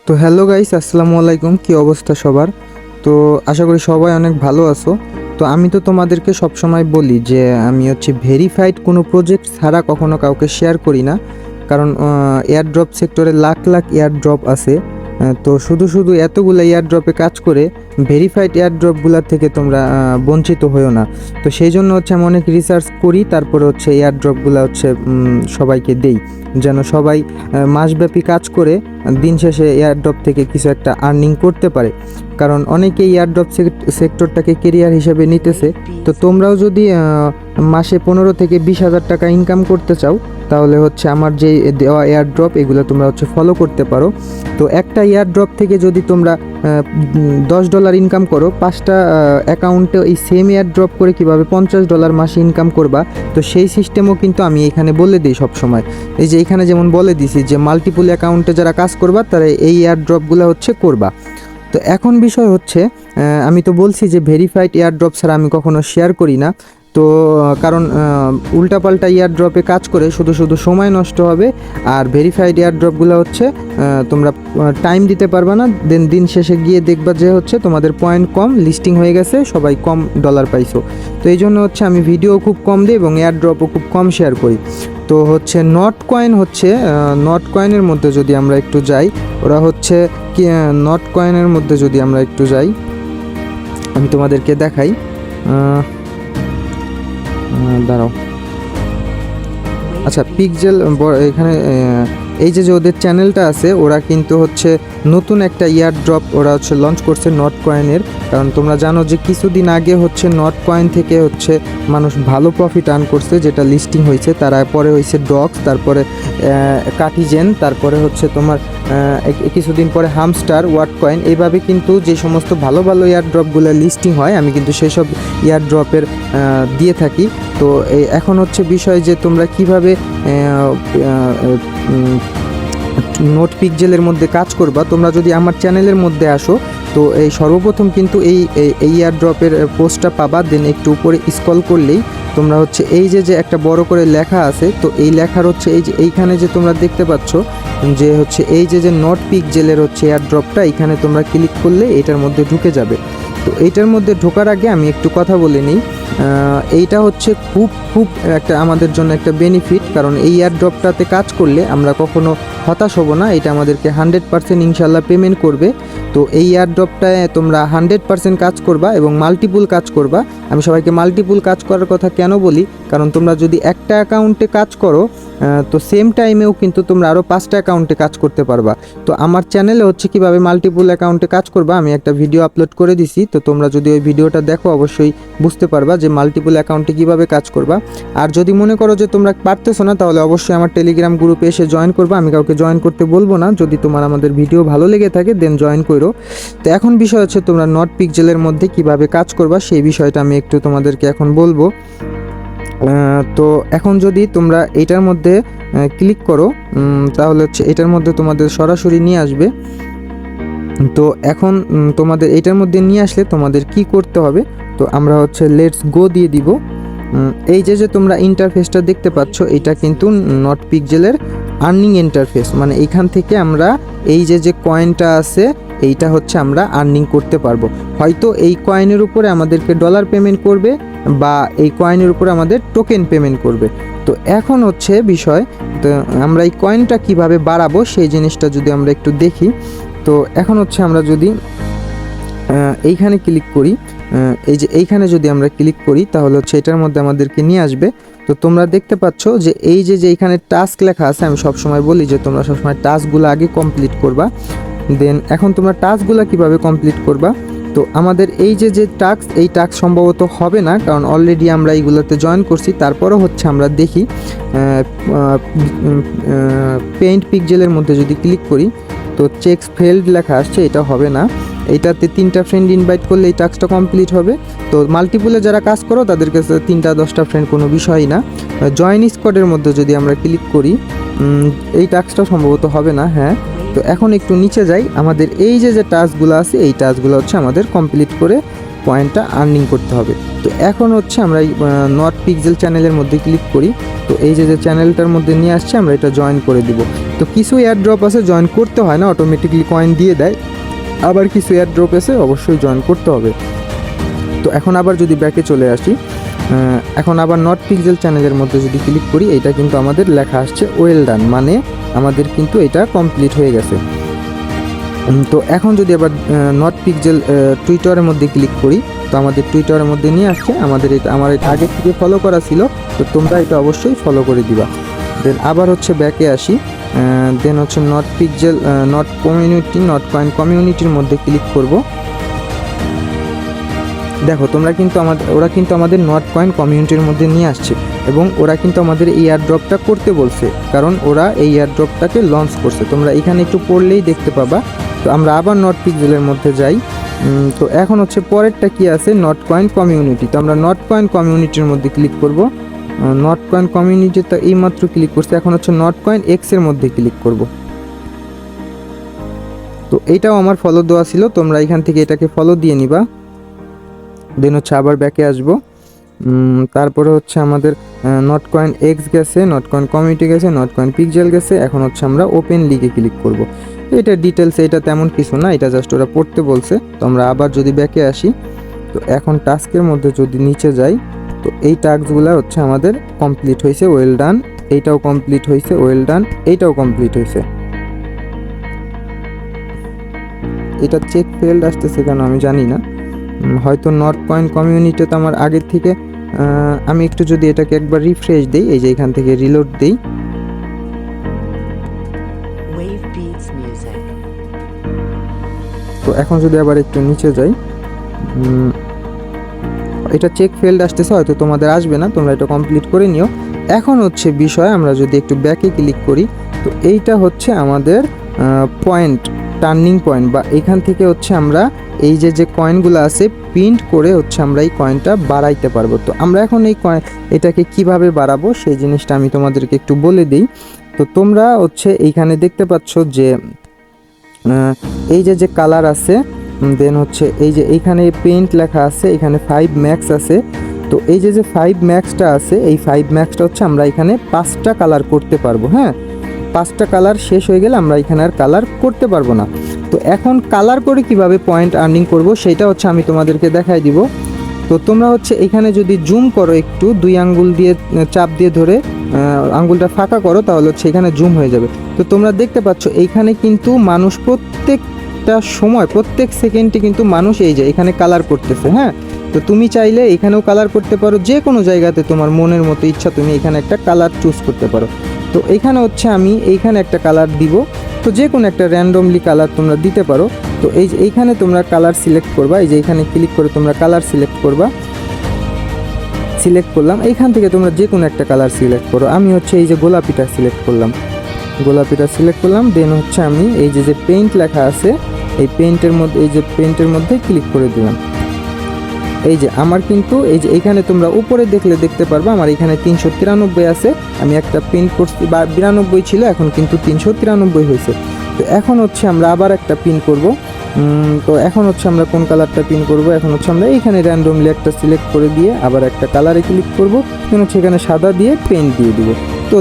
তো hello guys, আসসালামু আলাইকুম। কি অবস্থা সবার? তো আশা করি সবাই অনেক ভালো আছো। তো আমি তো তোমাদেরকে সবসময় বলি যে আমি হচ্ছে ভেরিফাইড কোনো প্রজেক্ট ছাড়া কখনো কাউকে শেয়ার করি না। কারণ এয়ারড্রপ সেক্টরে লাখ লাখ এয়ারড্রপ আছে। তো শুধু শুধু এতগুলো এয়ারড্রপে কাজ করে ভেরিফাইড এয়ারড্রপগুলোর থেকে তোমরা বঞ্চিত হয়েও না। তো সেই জন্য হচ্ছে আমি অনেক রিসার্চ করি, তারপরে হচ্ছে এয়ারড্রপগুলো হচ্ছে সবাইকে দেই, যেন সবাই মাসব্যাপী কাজ করে দিন শেষে এয়ারড্রপ থেকে কিছু একটা আর্নিং করতে পারে। কারণ অনেকেই এয়ারড্রপ সেক্টরটাকে কেরিয়ার হিসেবে নিতেছে। তো তোমরাও যদি মাসে 15 থেকে 20 হাজার টাকা ইনকাম করতে চাও, তাহলে হচ্ছে আমার যে দেওয়া এয়ারড্রপ এগুলো তোমরা হচ্ছে ফলো করতে পারো। তো একটা এয়ারড্রপ থেকে যদি তোমরা $10 ইনকাম করো, 5টা অ্যাকাউন্টে এই সেম এয়ারড্রপ করে কিভাবে $50 মাসে ইনকাম করবা, তো সেই সিস্টেমও কিন্তু আমি এখানে বলে দিই সবসময়। এই যে এখানে যেমন বলে দিছি যে মাল্টিপল অ্যাকাউন্টে যারা কাজ করবা তারা এই এয়ারড্রপগুলো হচ্ছে করবা। তো এখন বিষয় হচ্ছে আমি তো বলছি যে ভেরিফাইড এয়ারড্রপ ছাড়া আমি কখনো শেয়ার করি না। তো কারণ উল্টাপাল্টা এয়ারড্রপে কাজ করে শুধু শুধু সময় নষ্ট হবে, আর ভেরিফাইড এয়ারড্রপগুলো হচ্ছে তোমরা টাইম দিতে পারবে না, দিন শেষে গিয়ে দেখবা যে হচ্ছে তোমাদের পয়েন্ট কম, লিস্টিং হয়ে গেছে, সবাই কম ডলার পাইছো। তো এই জন্য হচ্ছে আমি ভিডিও খুব কম দিই এবং এয়ারড্রপও খুব কম শেয়ার করি। তো হচ্ছে নট কয়েনের মধ্যে যদি আমরা একটু যাই, ওরা হচ্ছে কি নট কয়েনের মধ্যে যদি আমরা একটু যাই, আমি তোমাদেরকে দেখাই। দাঁড়াও, আচ্ছা পিক্সেল এখানে এই যে ওদের চ্যানেলটা আছে, ওরা কিন্তু হচ্ছে নতুন একটা ইয়ারড্রপ ওরা হচ্ছে লঞ্চ করছে নট কয়েনের। কারণ তোমরা জানো যে কিছুদিন আগে হচ্ছে নট কয়েন থেকে হচ্ছে মানুষ ভালো প্রফিট আর্ন করছে, যেটা লিস্টিং হয়েছে। তারপরে হয়েছে ডক্স, তারপরে কাটিজেন, তারপরে হচ্ছে তোমার কিছুদিন পরে হামস্টার, ওয়াট কয়েন। এইভাবে কিন্তু যে সমস্ত ভালো ভালো এয়ারড্রপগুলো লিস্টিং হয়, আমি কিন্তু সেই সব এয়ারড্রপের দিয়ে থাকি। তো এখন হচ্ছে বিষয় যে তোমরা কিভাবে নোট পিক্সেলের মধ্যে কাজ করবা। তোমরা যদি আমার চ্যানেলের মধ্যে আসো, তো এই সর্বপ্রথম কিন্তু এই এয়ারড্রপের পোস্টটা পাবা। দেন একটু উপরে স্ক্রল করলেই তোমরা হচ্ছে এই যে একটা বড় করে লেখা আছে, তো এই লেখার হচ্ছে এই যে এইখানে যে তোমরা দেখতে পাচ্ছ যে হচ্ছে এই যে নোট পিক্সেলের হচ্ছে এয়ারড্রপটা, এইখানে তোমরা ক্লিক করলে এটার মধ্যে ঢুকে যাবে। তো এইটার মধ্যে ঢোকার আগে আমি একটু কথা বলে নিই। এইটা হচ্ছে খুব একটা আমাদের জন্য একটা বেনিফিট, কারণ এই এয়ারড্রপটাতে কাজ করলে আমরা কখনো হতাশ হব না। এটা আমাদেরকে 100% ইনশাল্লাহ পেমেন্ট করবে। তো এই এয়ারড্রপটায় তোমরা 100% কাজ করবা এবং মাল্টিপুল কাজ করবা। আমি সবাইকে মাল্টিপুল কাজ করার কথা কেন বলি, কারণ তোমরা যদি একটা অ্যাকাউন্টে কাজ করো, তো সেম টাইমেও কিন্তু তোমরা আরও 5টা অ্যাকাউন্টে কাজ করতে পারবা। তো আমার চ্যানেলে হচ্ছে কিভাবে মাল্টিপুল অ্যাকাউন্টে কাজ করবা, আমি একটা ভিডিও আপলোড করে দিছি। তো তোমরা যদি ওই ভিডিওটা দেখো অবশ্যই বুঝতে পারবা যে মাল্টিপুল অ্যাকাউন্টে কিভাবে কাজ করবা। আর যদি মনে করো যে তোমরা পারতেছো না, তাহলে অবশ্যই আমার টেলিগ্রাম গ্রুপে এসে জয়েন করবা। আমি কাউকে জয়েন করতে বলবো না, যদি তোমার আমাদের ভিডিও ভালো লেগে থাকে দেন জয়েন করো। তো এখন বিষয় হচ্ছে তোমরা নট পিক্সেলের মধ্যে কিভাবে কাজ করবা, সেই বিষয়টা আমি একটু তোমাদেরকে এখন বলবো। তো এখন যদি তোমরা এইটার মধ্যে ক্লিক করো, তাহলে হচ্ছে এটার মধ্যে তোমাদের সরাসরি নিয়ে আসবে। তো এখন তোমাদের এটার মধ্যে নিয়ে আসলে তোমাদের কি করতে হবে, তো আমরা হচ্ছে লেটস গো দিয়ে দিব। এই যে তোমরা ইন্টারফেসটা দেখতে পাচ্ছ, এটা কিন্তু নট পিক্সেলের আর্নিং ইন্টারফেস। মানে এইখান থেকে আমরা এই যে কয়েনটা আছে, এইটা হচ্ছে আমরা আর্নিং করতে পারবো। হয়তো এই কয়েনের উপরে আমাদেরকে ডলার পেমেন্ট করবে, বা এই কয়েনের উপরে আমাদের টোকেন পেমেন্ট করবে। তো এখন হচ্ছে বিষয়, তো আমরা এই কয়েনটা কিভাবে বাড়াবো সেই জিনিসটা যদি আমরা একটু দেখি। তো এখন হচ্ছে আমরা যদি এইখানে ক্লিক করি, এই যে এইখানে যদি আমরা ক্লিক করি, তাহলে হচ্ছে এটার মধ্যে আমাদেরকে নিয়ে আসবে। তো তোমরা দেখতে পাচ্ছ যে এই যে এইখানে টাস্ক লেখা আছে, আমি সবসময় বলি যে তোমরা সবসময় টাস্কগুলো আগে কমপ্লিট করবা। দেন এখন তোমরা টাস্কগুলো কিভাবে কমপ্লিট করবা, তো আমাদের এই যে টাস্ক, এই টাস্ক সম্ভবত হবে না, কারণ অলরেডি আমরা এইগুলোতে জয়েন করছি। তারপরও হচ্ছে আমরা দেখি পেইন্ট পিক্সেলের মধ্যে যদি ক্লিক করি, তো চেকস ফেল্ড লেখা আসছে, এটা হবে না। এইটাতে 3টা ফ্রেন্ড ইনভাইট করলে এই টাস্কটা কমপ্লিট হবে। তো মাল্টিপুলে যারা কাজ করো তাদের কাছে 3টা 10টা ফ্রেন্ড কোনো বিষয়ই না। জয়েন স্কোয়াডের মধ্যে যদি আমরা ক্লিক করি, এই টাস্কটা সম্ভবত হবে না। হ্যাঁ, তো এখন একটু নিচে যাই, আমাদের এই যে টাস্কগুলো আছে, এই টাস্কগুলো হচ্ছে আমাদের কমপ্লিট করে পয়েন্টটা আর্নিং করতে হবে। তো এখন হচ্ছে আমরা এই নট পিক্সেল চ্যানেলের মধ্যে ক্লিক করি। তো এই যে চ্যানেলটার মধ্যে নিয়ে আসছে, আমরা এটা জয়েন করে দিব। তো কিছু এয়ারড্রপ আছে জয়েন করতে হয় না, অটোমেটিকলি কয়েন দিয়ে দেয়। আবার কিছু এয়ারড্রপ আছে অবশ্যই জয়েন করতে হবে। তো এখন আবার যদি ব্যাকে চলে আসি, এখন আবার নট পিক্সেল চ্যানেলের মধ্যে যদি ক্লিক করি, এটা কিন্তু আমাদের লেখা আসছে ওয়েল ডান, মানে আমাদের কিন্তু এটা কমপ্লিট হয়ে গেছে। তো এখন যদি আবার নট পিক্সেল টুইটারের মধ্যে ক্লিক করি, তো আমাদের টুইটারের মধ্যে নিয়ে আসছে। আমার এটা আগে থেকে ফলো করা ছিল, তো তোমরা এটা অবশ্যই ফলো করে দিবা। দেন আবার হচ্ছে ব্যাকে আসি, দেন হচ্ছে not pixel not community not coin কমিউনিটির মধ্যে ক্লিক করব। দেখো তোমরা কিন্তু ওরা কিন্তু আমাদের নট কয়েন কমিউনিটির মধ্যে নিয়ে আসছে, এবং ওরা কিন্তু আমাদের এই এয়ারড্রপটা করতে বলছে, কারণ ওরা এই এয়ারড্রপটাকে লঞ্চ করছে। তোমরা এখানে একটু পড়লেই দেখতে পাবা। তো আমরা আবার নট পিক্সেলের মধ্যে যাই। তো এখন হচ্ছে পরেরটা কি আছে, নট কয়েন কমিউনিটি। তো আমরা নট কয়েন কমিউনিটির মধ্যে ক্লিক করব। নট কয়েন কমিউনিটি তো এইমাত্র ক্লিক করছে, এখন হচ্ছে নট কয়েন এক্সের মধ্যে ক্লিক করব। তো এইটাও আমার ফলো দেওয়া ছিল, তোমরা এখান থেকে এটাকে ফলো দিয়ে নিবা। দেন হচ্ছে আবার ব্যাকে আসব। তারপরে হচ্ছে আমাদের নট কয়েন এক্স গেছে, নট কয়েন কমিউনিটি গেছে, নট কয়েন পিক্সেল গেছে। এখন হচ্ছে আমরা ওপেন লিগে ক্লিক করব। এটা ডিটেলস, এটা তেমন কিছু না, এটা জাস্ট ওরা পড়তে বলছে। তো আমরা আবার যদি ব্যাকে আসি, তো এখন টাস্কের মধ্যে যদি নিচে যাই, তো এই টাস্কগুলো হচ্ছে আমাদের কমপ্লিট হয়েছে, ওয়েল ডান। এইটাও কমপ্লিট হয়েছে, ওয়েল ডান। এইটাও কমপ্লিট হয়েছে। এটা চেক ফেলড আসতেছে কেন আমি জানি না, হয়তো নট কয়েন কমিউনিটিতে আমার আগের থেকে। আমি একটু যদি এটাকে একবার রিফ্রেশ দিই, এই যে এখান থেকে রিলোড দিই, তো এখন যদি আবার একটু নিচে যাই, এটা চেক ফেলড আসতেছে, হয়তো তোমাদের আসবে না, তোমরা এটা কমপ্লিট করে নিও। এখন হচ্ছে বিষয়, আমরা যদি একটু ব্যাকে ক্লিক করি, তো এইটা হচ্ছে আমাদের পয়েন্ট, টার্নিং পয়েন্ট, বা এখান থেকে হচ্ছে আমরা এই যে কয়েনগুলো আছে প্রিন্ট করে হচ্ছে আমরা এই কয়েনটা বাড়াইতে পারবো। তো আমরা এখন এটাকে কিভাবে বাড়াবো সেই জিনিসটা আমি তোমাদেরকে একটু বলে দিই। তো তোমরা হচ্ছে এইখানে দেখতে পাচ্ছ যে এই যে কালার আছে, দেন হচ্ছে এই যে এইখানে পেইন্ট লেখা আছে, এখানে 5 ম্যাক্স আছে। তো এই যে 5 ম্যাক্সটা আছে, এই 5 ম্যাক্সটা হচ্ছে আমরা এখানে 5টা কালার করতে পারবো। হ্যাঁ, 5টা কালার শেষ হয়ে গেলে আমরা এখানে আর কালার করতে পারবো না। তো এখন কালার করে কিভাবে পয়েন্ট আর্নিং করব সেটা হচ্ছে আমি তোমাদেরকে দেখাই দিব। তো তোমরা হচ্ছে এখানে যদি জুম করো, একটু 2 আঙ্গুল দিয়ে চাপ দিয়ে ধরে আঙ্গুলটা ফাঁকা করো, তাহলে হচ্ছে এখানে জুম হয়ে যাবে। তো তোমরা দেখতে পাচ্ছ এইখানে কিন্তু মানুষ প্রত্যেকটা সময়, প্রত্যেক সেকেন্ডে কিন্তু মানুষ এই যে এখানে কালার করতেছে। হ্যাঁ, তো তুমি চাইলে এখানেও কালার করতে পারো, যে কোনো জায়গাতে তোমার মনের মতো ইচ্ছা তুমি এখানে একটা কালার চুজ করতে পারো। তো এখানে হচ্ছে আমি এইখানে একটা কালার দিব, তো যে কোনো একটা র্যান্ডমলি কালার তোমরা দিতে পারো। তো এই যে এইখানে তোমরা কালার সিলেক্ট করবা, এই যে এখানে ক্লিক করে তোমরা কালার সিলেক্ট করবা। সিলেক্ট করলাম, এইখান থেকে তোমরা যে কোনো একটা কালার সিলেক্ট করো। আমি হচ্ছে এই যে গোলাপিটা সিলেক্ট করলাম, গোলাপিটা সিলেক্ট করলাম। দেন হচ্ছে আমি এই যে পেইন্ট লেখা আছে, এই পেইন্টের মধ্যে ক্লিক করে দিলাম। এই যে আমার কিন্তু এই যে এইখানে তোমরা উপরে দেখলে দেখতে পারবা আমার এখানে 393 আছে। আমি একটা পিন করছি, 92 ছিল, এখন কিন্তু 393 হয়েছে। তো এখন হচ্ছে আমরা আবার একটা পিন করব। তো এখন হচ্ছে আমরা কোন কালারটা পিন করব, এখন হচ্ছে আমরা এইখানে র্যান্ডমলি একটা সিলেক্ট করে দিয়ে আবার একটা কালারে ক্লিক করব, এখন হচ্ছে এখানে সাদা দিয়ে পেইন্ট দিয়ে দিব। তো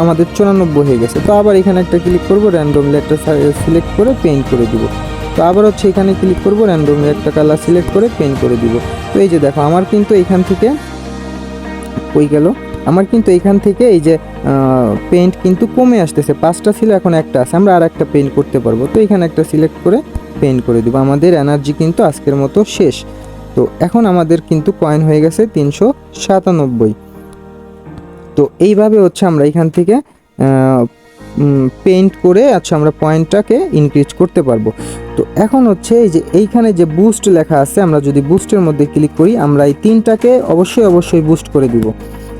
আমাদের 94 হয়ে গেছে। তো আবার এখানে একটা ক্লিক করব, র্যান্ডমলি একটা সিলেক্ট করে পেইন্ট করে দিব। তো আবার হচ্ছে এখানে ক্লিক করব, র্যান্ডমলি একটা কালার সিলেক্ট করে পেইন্ট করে দিব। তো এই যে দেখো আমার কিন্তু এইখান থেকে আমার কিন্তু এইখান থেকে এই যে পেইন্ট কিন্তু কমে আসতেছে, 5টা ছিল এখন একটা আছে, আমরা আর একটা পেইন্ট করতে পারবো। তো এখানে একটা সিলেক্ট করে পেইন্ট করে দিব। আমাদের এনার্জি কিন্তু আজকের মতো শেষ। তো এখন আমাদের কিন্তু কয়েন হয়ে গেছে 397। তো এইভাবে হচ্ছে আমরা এখান থেকে পেইন্ট করে আচ্ছা আমরা পয়েন্টটাকে ইনক্রিজ করতে পারবো। তো এখন হচ্ছে এই যে এইখানে যে বুস্ট লেখা আছে, আমরা যদি বুস্টের মধ্যে ক্লিক করি, আমরা এই 3টাকে অবশ্যই বুস্ট করে দিব।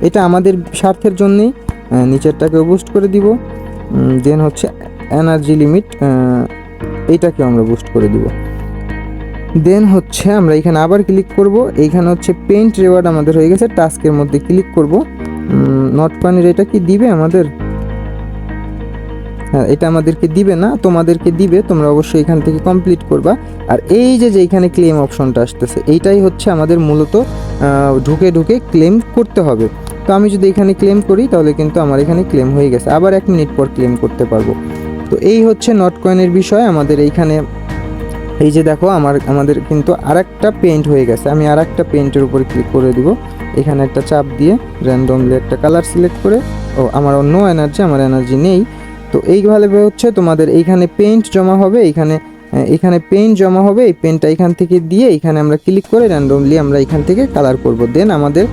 এটা আমাদের স্বার্থের জন্যই, নিচেরটাকেও বুস্ট করে দিব। দেন হচ্ছে এনার্জি লিমিট, এইটাকে আমরা বুস্ট করে দিব। দেন হচ্ছে আমরা এখানে আবার ক্লিক করব, এইখানে হচ্ছে পেইন্ট রিওয়ার্ড আমাদের হয়ে গেছে, টাস্কের মধ্যে ক্লিক করব। নট কয়েনের এটা কি দিবে আমাদের, হ্যাঁ, এটা আমাদেরকে দিবে না, তোমাদেরকে দিবে, তোমরা অবশ্যই এখান থেকে কমপ্লিট করবা। আর এই যে এখানে ক্লেম অপশনটা আসতেছে, এইটাই হচ্ছে আমাদের মূলত ঢুকে ঢুকে ক্লেম করতে হবে। তো আমি যদি এখানে ক্লেম করি তাহলে কিন্তু আমার এখানে ক্লেম হয়ে গেছে, আবার 1 মিনিট পর ক্লেম করতে পারবো। তো এই হচ্ছে নট কয়েনের বিষয়। আমাদের এইখানে এই যে দেখো আমাদের কিন্তু আরেকটা পেইন্ট হয়ে গেছে। আমি আরেকটা পেইন্টের উপরে ক্লিক করে দিব, এখানে একটা চাপ দিয়ে র্যান্ডমলি একটা কালার সিলেক্ট করে, আমার নো এনার্জি, আমার এনার্জি নেই। তো এইভাবে হচ্ছে তোমাদের এইখানে পেইন্ট জমা হবে, এখানে পেইন্ট জমা হবে। এই পেইন্টটা এখান থেকে দিয়ে এখানে আমরা ক্লিক করে র্যান্ডমলি আমরা এখান থেকে কালার করব। দেন আমাদের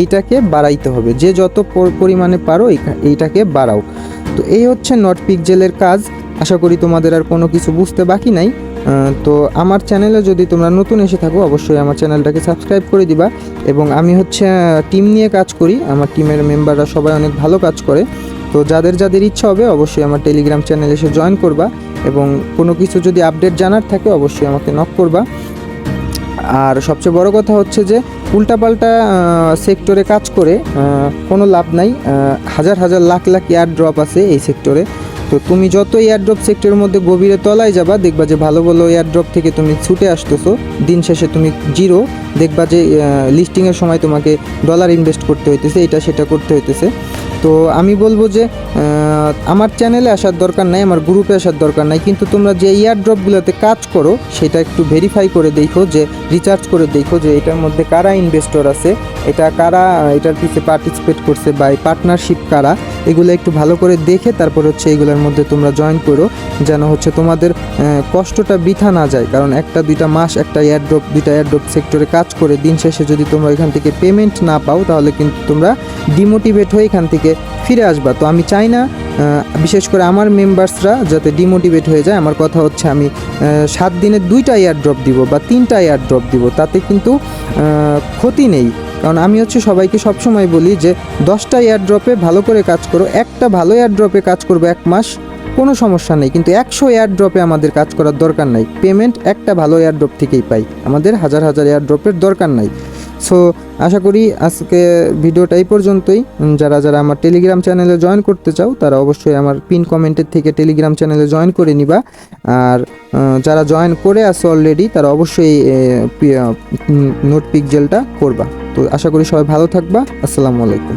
এইটাকে বাড়াইতে হবে, যে যত পরিমাণে পারো এইটাকে বাড়াও। তো এই হচ্ছে নট পিক্সেলের কাজ। আশা করি তোমাদের আর কোনো কিছু বুঝতে বাকি নাই। তো আমার চ্যানেলে যদি তোমরা নতুন এসে থাকো অবশ্যই আমার চ্যানেলটাকে সাবস্ক্রাইব করে দিবা। এবং আমি হচ্ছে টিম নিয়ে কাজ করি, আমার টিমের মেম্বাররা সবাই অনেক ভালো কাজ করে। তো যাদের যাদের ইচ্ছা হবে অবশ্যই আমার টেলিগ্রাম চ্যানেলে এসে জয়েন করবা, এবং কোনো কিছু যদি আপডেট জানার থাকে অবশ্যই আমাকে নক করবা। আর সবচেয়ে বড় কথা হচ্ছে যে উল্টাপাল্টা সেক্টরে কাজ করে কোনো লাভ নাই। হাজার হাজার লাখ লাখ এয়ার ড্রপ আছে এই সেক্টরে। তো তুমি যত এয়ারড্রপ সেক্টরের মধ্যে গভীরে তলায় যাবা, দেখবা যে ভালো ভালো এয়ারড্রপ থেকে তুমি ছুটে আসতেছো, দিন শেষে তুমি জিরো। দেখবা যে লিস্টিংয়ের সময় তোমাকে ডলার ইনভেস্ট করতে হইতেছে, এটা সেটা করতে হইতেছে। তো আমি বলবো যে আমার চ্যানেলে আসার দরকার নাই, আমার গ্রুপে আসার দরকার নাই, কিন্তু তোমরা যে এয়ারড্রপগুলোতে কাজ করো সেটা একটু ভেরিফাই করে দেখো, যে রিসার্চ করে দেখো যে এটার মধ্যে কারা ইনভেস্টর আছে, এটা কারা এটার পিছিয়ে পার্টিসিপেট করছে বা পার্টনারশিপ কারা, এগুলো একটু ভালো করে দেখে তারপর হচ্ছে এগুলোর মধ্যে তোমরা জয়েন করো, যেন হচ্ছে তোমাদের কষ্টটা বৃথা না যায়। কারণ 1-2 মাস একটা এয়ারড্রপ 2টা এয়ারড্রপ সেক্টরে কাজ করে দিন শেষে যদি তোমরা এখান থেকে পেমেন্ট না পাও তাহলে কিন্তু তোমরা ডিমোটিভেট হয়ে এখান থেকে ফিরে আসবা। তো আমি চাই না বিশেষ করে আমার মেম্বার্সরা যাতে ডিমোটিভেট হয়ে যায়। আমার কথা হচ্ছে আমি 7 দিনে 2টা এয়ারড্রপ দিব বা 3টা এয়ারড্রপ দিব, তাতে কিন্তু ক্ষতি নেই। কারণ আমি হচ্ছে সবাইকে সবসময় বলি যে 10টা এয়ারড্রপে ভালো করে কাজ করো, একটা ভালো এয়ারড্রপে কাজ করবো 1 মাস, কোনো সমস্যা নেই, কিন্তু 100 এয়ারড্রপে আমাদের কাজ করার দরকার নাই। পেমেন্ট একটা ভালো এয়ারড্রপ থেকেই পাই, আমাদের হাজার হাজার এয়ারড্রপের দরকার নাই। সো আশা করি আজকে ভিডিওটা এই পর্যন্তই। যারা যারা আমার টেলিগ্রাম চ্যানেলে জয়েন করতে চাও তারা অবশ্যই আমার পিন কমেন্টের থেকে টেলিগ্রাম চ্যানেলে জয়েন করে নিবা। আর যারা জয়েন করে আসো অলরেডি তারা অবশ্যই নোট পিক্সেলটা করবা। তো আশা করি সবাই ভালো থাকবা। আসসালামু আলাইকুম।